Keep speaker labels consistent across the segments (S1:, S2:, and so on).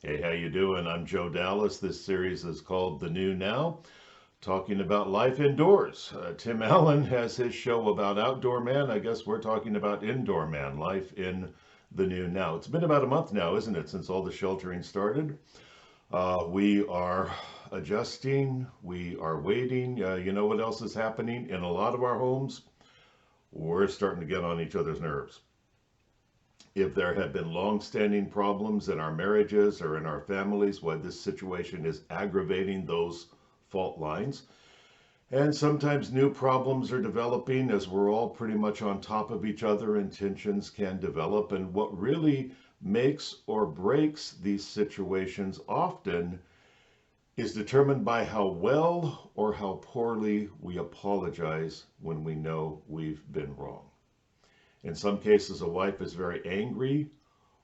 S1: Hey, how you doing? I'm Joe Dallas. This series is called The New Now, talking about life indoors. Tim Allen has his show about outdoor man. I guess we're talking about indoor man, life in the new now. It's been about a month now, isn't it, since all the sheltering started? We are adjusting, we are waiting. You know what else is happening in a lot of our homes? We're starting to get on each other's nerves. If there have been long-standing problems in our marriages or in our families, why this situation is aggravating those fault lines. And sometimes new problems are developing as we're all pretty much on top of each other and tensions can develop. And what really makes or breaks these situations often is determined by how well or how poorly we apologize when we know we've been wrong. In some cases, a wife is very angry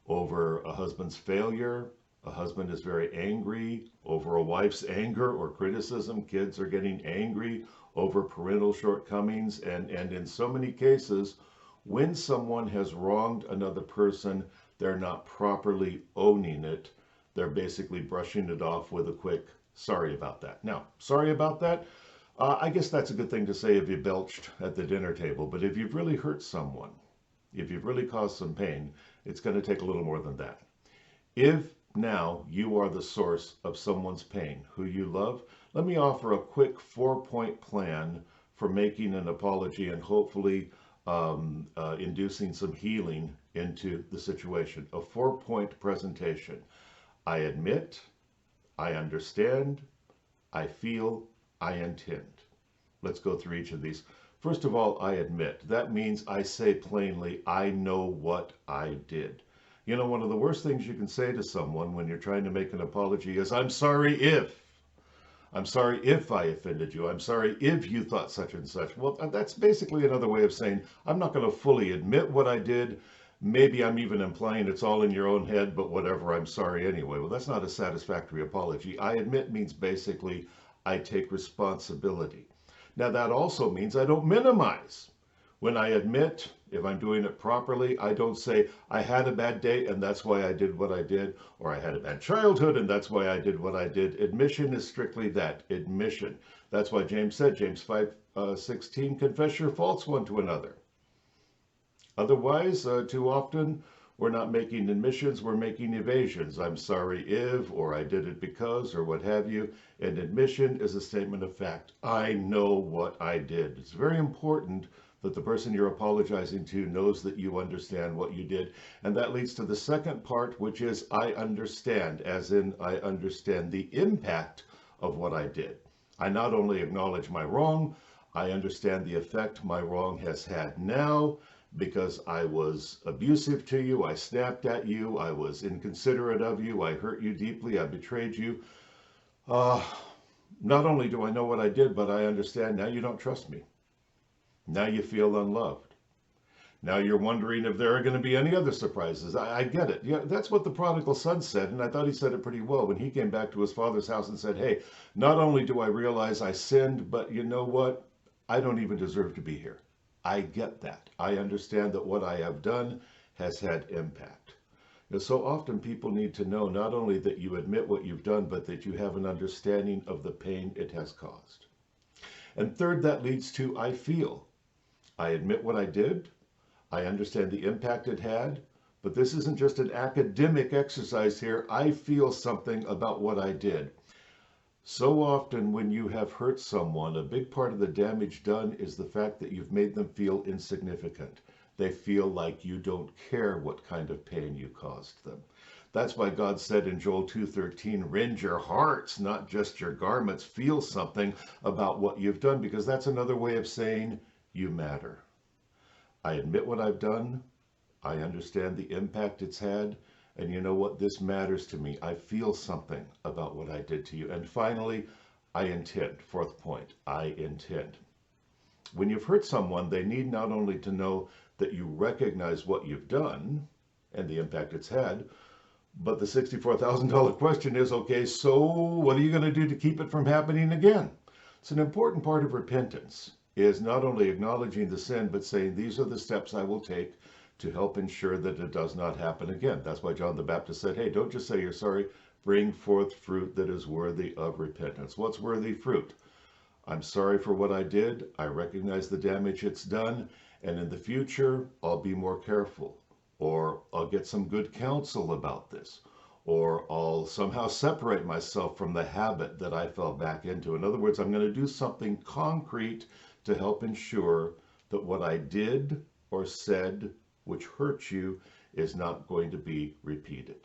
S1: over a husband's failure. A husband is very angry over a wife's anger or criticism. Kids are getting angry over parental shortcomings. And in so many cases, when someone has wronged another person, they're not properly owning it. They're basically brushing it off with a quick, sorry about that. Now, sorry about that. I guess that's a good thing to say if you belched at the dinner table. But if you've really hurt someone, if you've really caused some pain, it's going to take a little more than that. If now you are the source of someone's pain who you love, let me offer a quick 4-point plan for making an apology and hopefully inducing some healing into the situation. A 4-point presentation. I admit, I understand, I feel, I intend. Let's go through each of these. First of all, I admit. That means I say plainly, I know what I did. You know, one of the worst things you can say to someone when you're trying to make an apology is, I'm sorry if. I'm sorry if I offended you. I'm sorry if you thought such and such. Well, that's basically another way of saying, I'm not going to fully admit what I did. Maybe I'm even implying it's all in your own head, but whatever, I'm sorry anyway. Well, that's not a satisfactory apology. I admit means basically, I take responsibility. Now, that also means I don't minimize. When I admit, if I'm doing it properly, I don't say, I had a bad day and that's why I did what I did, or I had a bad childhood and that's why I did what I did. Admission is strictly that, admission. That's why James said, James 5:16, confess your faults one to another. Otherwise, too often, we're not making admissions, we're making evasions. I'm sorry if, or I did it because, or what have you. An admission is a statement of fact. I know what I did. It's very important that the person you're apologizing to knows that you understand what you did. And that leads to the second part, which is I understand, as in I understand the impact of what I did. I not only acknowledge my wrong, I understand the effect my wrong has had now, because I was abusive to you, I snapped at you, I was inconsiderate of you, I hurt you deeply, I betrayed you. Not only do I know what I did, but I understand now you don't trust me. Now you feel unloved. Now you're wondering if there are going to be any other surprises. I get it. Yeah, that's what the prodigal son said, and I thought he said it pretty well when he came back to his father's house and said, hey, not only do I realize I sinned, but you know what? I don't even deserve to be here. I get that. I understand that what I have done has had impact. You know, so often people need to know not only that you admit what you've done, but that you have an understanding of the pain it has caused. And third, that leads to I feel. I admit what I did. I understand the impact it had. But this isn't just an academic exercise here. I feel something about what I did. So often when you have hurt someone, a big part of the damage done is the fact that you've made them feel insignificant. They feel like you don't care what kind of pain you caused them. That's why God said in Joel 2:13, rend your hearts, not just your garments. Feel something about what you've done, because that's another way of saying you matter. I admit what I've done. I understand the impact it's had. And you know what? This matters to me. I feel something about what I did to you. And finally, I intend. Fourth point, I intend. When you've hurt someone, they need not only to know that you recognize what you've done and the impact it's had, but the $64,000 question is, okay, so what are you going to do to keep it from happening again? It's an important part of repentance, is not only acknowledging the sin, but saying, these are the steps I will take to help ensure that it does not happen again. That's why John the Baptist said, hey, don't just say you're sorry, bring forth fruit that is worthy of repentance. What's worthy fruit? I'm sorry for what I did. I recognize the damage it's done. And in the future, I'll be more careful. Or I'll get some good counsel about this. Or I'll somehow separate myself from the habit that I fell back into. In other words, I'm going to do something concrete to help ensure that what I did or said which hurt you is not going to be repeated.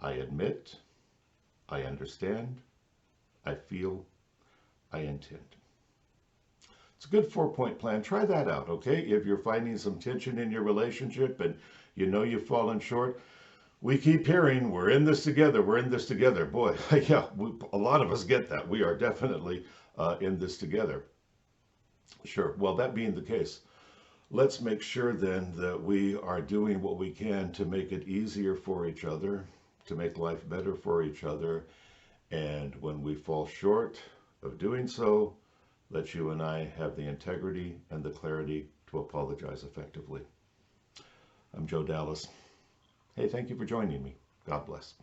S1: I admit, I understand, I feel, I intend. It's a good 4-point plan. Try that out, okay? If you're finding some tension in your relationship and you know you've fallen short, we keep hearing, we're in this together, we're in this together. Boy, yeah, a lot of us get that. We are definitely in this together. Sure, well, that being the case, let's make sure then that we are doing what we can to make it easier for each other, to make life better for each other. And when we fall short of doing so, let you and I have the integrity and the clarity to apologize effectively. I'm Joe Dallas. Hey, thank you for joining me. God bless.